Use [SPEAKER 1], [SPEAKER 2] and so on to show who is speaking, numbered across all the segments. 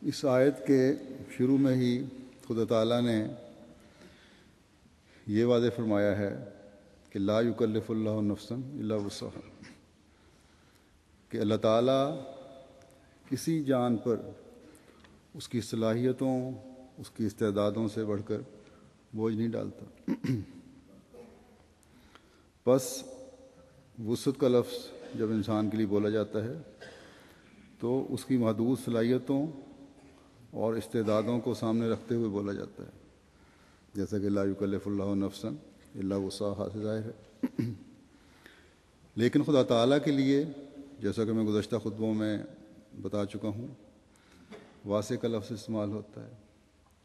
[SPEAKER 1] اس آیت کے شروع میں ہی خدا تعالیٰ نے یہ واضح فرمایا ہے کہ لا یکلف اللہ نفسا الا وسعہا، کہ اللہ تعالیٰ کسی جان پر اس کی صلاحیتوں، اس کی استعدادوں سے بڑھ کر بوجھ نہیں ڈالتا۔ بس وسعت کا لفظ جب انسان کے لیے بولا جاتا ہے تو اس کی محدود صلاحیتوں اور استعدادوں کو سامنے رکھتے ہوئے بولا جاتا ہے، جیسا کہ لا یکلف اللہ نفسا الا وسعہا سے ظاہر ہے۔ لیکن خدا تعالیٰ کے لیے، جیسا کہ میں گزشتہ خطبوں میں بتا چکا ہوں، واسع کا لفظ استعمال ہوتا ہے،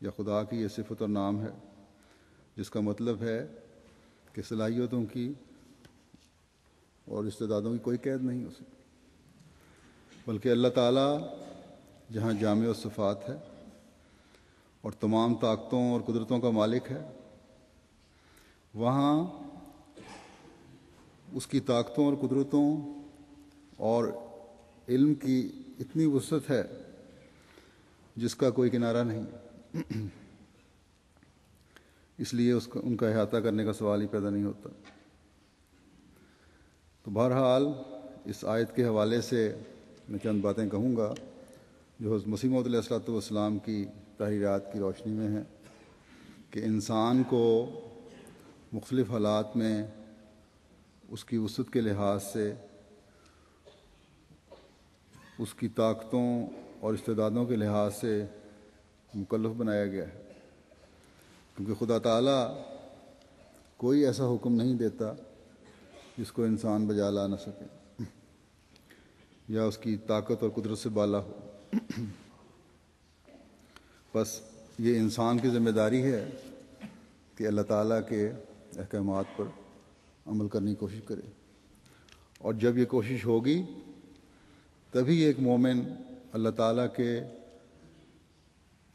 [SPEAKER 1] یا خدا کی یہ صفت اور نام ہے جس کا مطلب ہے کہ صلاحیتوں کی اور استعدادوں کی کوئی قید نہیں ہو سکتی، بلکہ اللہ تعالیٰ جہاں جامع الصفات ہے اور تمام طاقتوں اور قدرتوں کا مالک ہے، وہاں اس کی طاقتوں اور قدرتوں اور علم کی اتنی وسعت ہے جس کا کوئی کنارہ نہیں، اس لیے ان کا احاطہ کرنے کا سوال ہی پیدا نہیں ہوتا۔ تو بہرحال اس آیت کے حوالے سے میں چند باتیں کہوں گا جو حضرت مسیح موعود علیہ الصلوۃ والسلام کی تحریرات کی روشنی میں ہیں، کہ انسان کو مختلف حالات میں اس کی وسعت کے لحاظ سے اس کی طاقتوں اور استعدادوں کے لحاظ سے مکلف بنایا گیا ہے، کیونکہ خدا تعالیٰ کوئی ایسا حکم نہیں دیتا جس کو انسان بجا لا نہ سکے یا اس کی طاقت اور قدرت سے بالا ہو۔ بس یہ انسان کی ذمہ داری ہے کہ اللہ تعالیٰ کے احکامات پر عمل کرنے کی کوشش کرے، اور جب یہ کوشش ہوگی تبھی ایک مومن اللہ تعالیٰ کے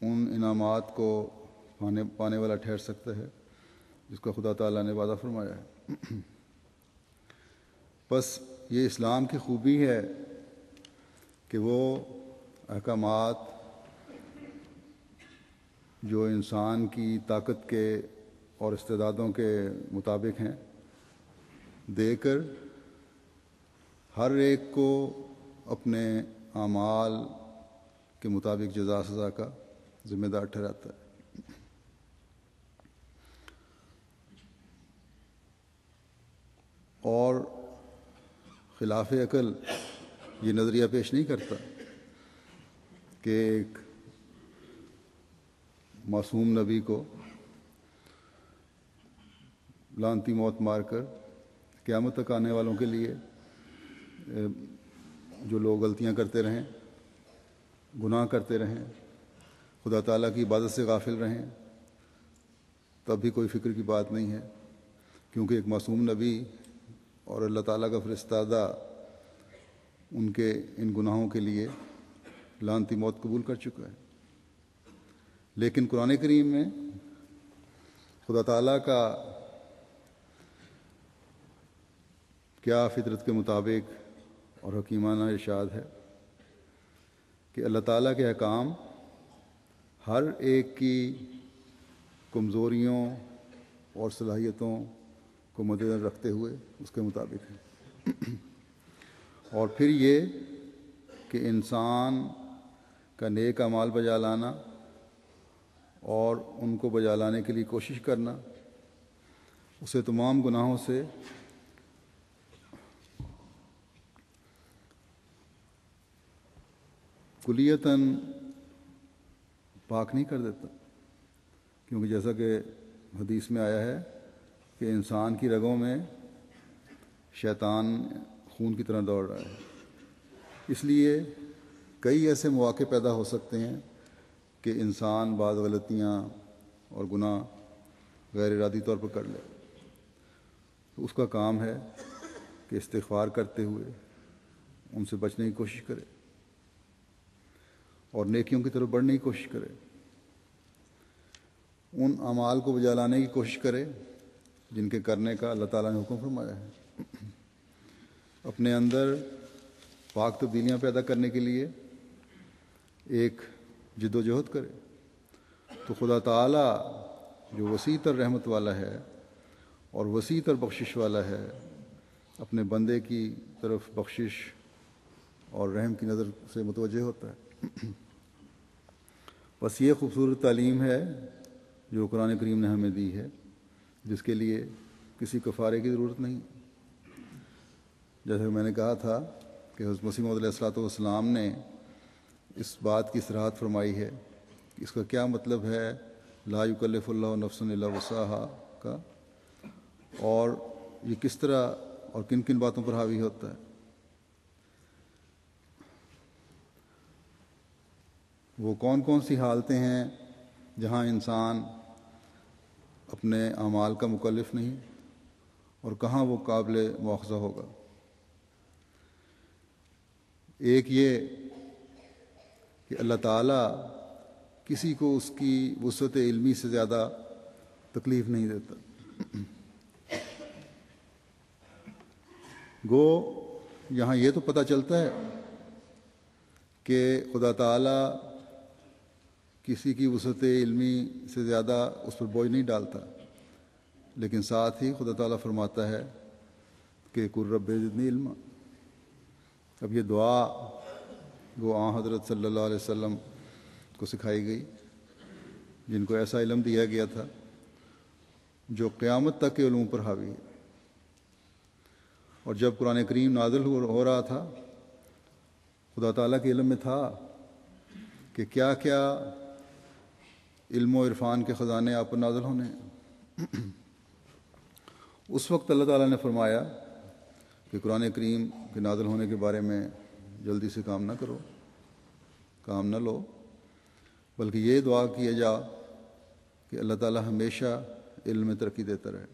[SPEAKER 1] ان انعامات کو پانے والا ٹھہر سکتا ہے جس کا خدا تعالیٰ نے وعدہ فرمایا ہے۔ بس یہ اسلام کی خوبی ہے کہ وہ احکامات جو انسان کی طاقت کے اور استعدادوں کے مطابق ہیں دے کر ہر ایک کو اپنے اعمال کے مطابق جزا سزا کا ذمہ دار ٹھہراتا ہے۔ اور خلاف عقل یہ نظریہ پیش نہیں کرتا کہ ایک معصوم نبی کو لعنتی موت مار کر قیامت تک آنے والوں کے لیے جو لوگ غلطیاں کرتے رہیں، گناہ کرتے رہیں، خدا تعالیٰ کی عبادت سے غافل رہیں، تب بھی کوئی فکر کی بات نہیں ہے، کیونکہ ایک معصوم نبی اور اللہ تعالیٰ کا فرستادہ ان کے ان گناہوں کے لیے لعنتی موت قبول کر چکا ہے۔ لیکن قرآن کریم میں خدا تعالیٰ کا کیا فطرت کے مطابق اور حکیمانہ ارشاد ہے کہ اللہ تعالیٰ کے احکام ہر ایک کی کمزوریوں اور صلاحیتوں کو مد نظر رکھتے ہوئے اس کے مطابق ہے، اور پھر یہ کہ انسان کا نیک اعمال بجا لانا اور ان کو بجا لانے کے لیے کوشش کرنا اسے تمام گناہوں سے کلیتاً پاک نہیں کر دیتا، کیونکہ جیسا کہ حدیث میں آیا ہے کہ انسان کی رگوں میں شیطان خون کی طرح دوڑ رہا ہے، اس لیے کئی ایسے مواقع پیدا ہو سکتے ہیں کہ انسان بعض غلطیاں اور گناہ غیر ارادی طور پر کر لے، تو اس کا کام ہے کہ استغفار کرتے ہوئے ان سے بچنے کی کوشش کرے اور نیکیوں کی طرف بڑھنے کی کوشش کرے، ان اعمال کو بجا لانے کی کوشش کرے جن کے کرنے کا اللہ تعالیٰ نے حکم فرمایا ہے۔ اپنے اندر پاک تبدیلیاں پیدا کرنے کے لیے ایک جد و جہد کرے. تو خدا تعالیٰ جو وسیع تر رحمت والا ہے اور وسیع تر بخشش والا ہے، اپنے بندے کی طرف بخشش اور رحم کی نظر سے متوجہ ہوتا ہے. بس یہ خوبصورت تعلیم ہے جو قرآن کریم نے ہمیں دی ہے، جس کے لیے کسی کفارے کی ضرورت نہیں. جیسے میں نے کہا تھا کہ حضرت مسیح موعود علیہ السلام نے اس بات کی صراحت فرمائی ہے کہ اس کا کیا مطلب ہے لا یکلف اللہ نفسا الا وسعہا کا، اور یہ کس طرح اور کن کن باتوں پر حاوی ہوتا ہے. وہ کون کون سی حالتیں ہیں جہاں انسان اپنے اعمال کا مکلف نہیں، اور کہاں وہ قابل مواخذہ ہوگا. ایک یہ کہ اللہ تعالیٰ کسی کو اس کی وسعت علمی سے زیادہ تکلیف نہیں دیتا. گو یہاں یہ تو پتہ چلتا ہے کہ خدا تعالیٰ کسی کی وسعت علمی سے زیادہ اس پر بوجھ نہیں ڈالتا، لیکن ساتھ ہی خدا تعالیٰ فرماتا ہے کہ قل رب زدنی علما. اب یہ دعا وہ حضرت صلی اللہ علیہ وسلم کو سکھائی گئی، جن کو ایسا علم دیا گیا تھا جو قیامت تک کے علوم پر حاوی ہے. اور جب قرآن کریم نازل ہو رہا تھا، خدا تعالیٰ کے علم میں تھا کہ کیا کیا علم و عرفان کے خزانے آپ پر نازل ہونے ہیں. اس وقت اللہ تعالیٰ نے فرمایا کہ قرآن کریم کے نازل ہونے کے بارے میں جلدی سے کام نہ کرو، کام نہ لو، بلکہ یہ دعا کیا جا کہ اللہ تعالیٰ ہمیشہ علم میں ترقی دیتا رہے.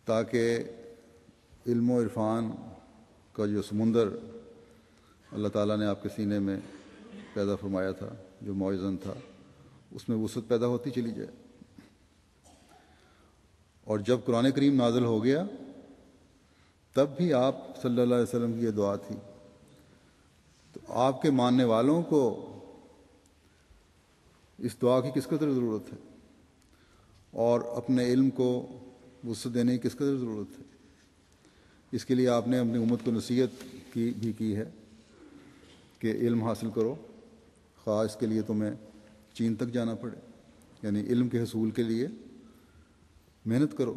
[SPEAKER 1] تاکہ علم و عرفان کا جو سمندر اللہ تعالیٰ نے آپ کے سینے میں پیدا فرمایا تھا، جو موزن تھا، اس میں وسعت پیدا ہوتی چلی جائے. اور جب قرآن کریم نازل ہو گیا تب بھی آپ صلی اللہ علیہ وسلم کی یہ دعا تھی. تو آپ کے ماننے والوں کو اس دعا کی کس قدر ضرورت ہے، اور اپنے علم کو وسعت دینے کی کس قدر ضرورت ہے. اس کے لیے آپ نے اپنی امت کو نصیحت کی ہے کہ علم حاصل کرو، خواہ اس کے لیے تمہیں چین تک جانا پڑے. یعنی علم کے حصول کے لیے محنت کرو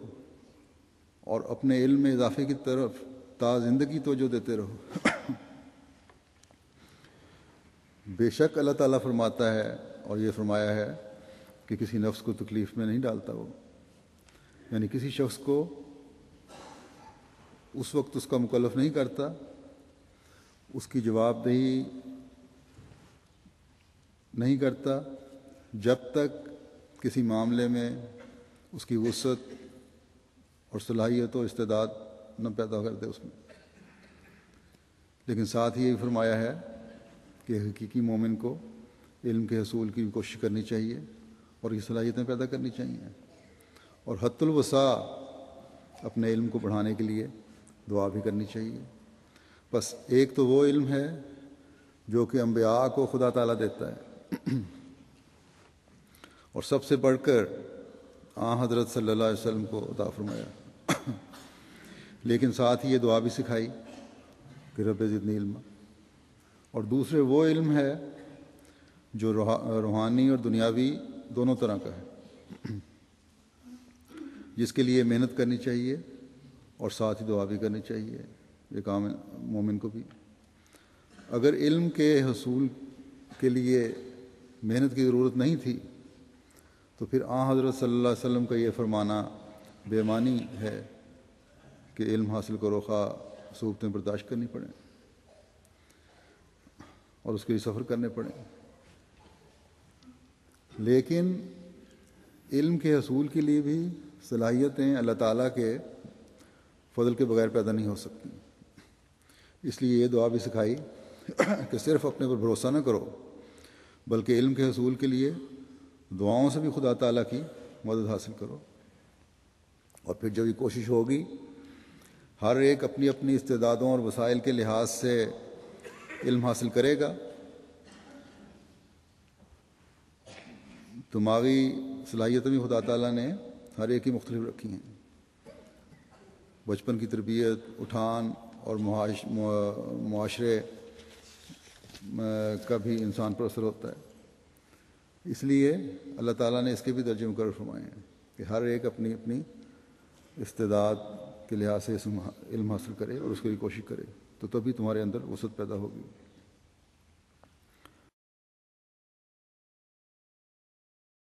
[SPEAKER 1] اور اپنے علم میں اضافے کی طرف تا زندگی توجہ دیتے رہو. بے شک اللہ تعالیٰ فرماتا ہے، اور یہ فرمایا ہے کہ کسی نفس کو تکلیف میں نہیں ڈالتا وہ. یعنی کسی شخص کو اس وقت اس کا مکلف نہیں کرتا، اس کی جواب دہی نہیں کرتا جب تک کسی معاملے میں اس کی وسعت اور صلاحیت و استعداد نہ پیدا کر دے اس میں. لیکن ساتھ ہی یہ فرمایا ہے کہ حقیقی مومن کو علم کے حصول کی کوشش کرنی چاہیے اور یہ صلاحیتیں پیدا کرنی چاہیے، اور حت الوسع اپنے علم کو بڑھانے کے لیے دعا بھی کرنی چاہیے. بس ایک تو وہ علم ہے جو کہ انبیاء کو خدا تعالیٰ دیتا ہے، اور سب سے بڑھ کر حضرت صلی اللہ علیہ وسلم کو عطا فرمایا. لیکن ساتھ ہی یہ دعا بھی سکھائی کہ رب زدنی علما. اور دوسرے وہ علم ہے جو روحانی اور دنیاوی دونوں طرح کا ہے، جس کے لیے محنت کرنی چاہیے اور ساتھ ہی دعا بھی کرنی چاہیے ایک عام مومن کو بھی. اگر علم کے حصول کے لیے محنت کی ضرورت نہیں تھی تو پھر حضرت صلی اللہ علیہ وسلم کا یہ فرمانا بے معنی ہے کہ علم حاصل کرو خواہ صعوبتیں برداشت کرنی پڑیں اور اس کے لیے سفر کرنے پڑیں. لیکن علم کے حصول کے لیے بھی صلاحیتیں اللہ تعالیٰ کے فضل کے بغیر پیدا نہیں ہو سکتی. اس لیے یہ دعا بھی سکھائی کہ صرف اپنے پر بھروسہ نہ کرو، بلکہ علم کے حصول کے لیے دعاؤں سے بھی خدا تعالیٰ کی مدد حاصل کرو. اور پھر جب یہ کوشش ہوگی ہر ایک اپنی اپنی استعدادوں اور وسائل کے لحاظ سے علم حاصل کرے گا۔ دماغی صلاحیتیں بھی خدا تعالیٰ نے ہر ایک کی مختلف رکھی ہیں۔ بچپن کی تربیت، اٹھان اور معاشرے کا بھی انسان پر اثر ہوتا ہے۔ اس لیے اللہ تعالیٰ نے اس کے بھی درجے مقرر فرمائے ہیں کہ ہر ایک اپنی اپنی استعداد کے لحاظ سے علم حاصل کرے اور اس کے لیے کوشش کرے، تو تبھی تمہارے اندر وسعت پیدا ہوگی۔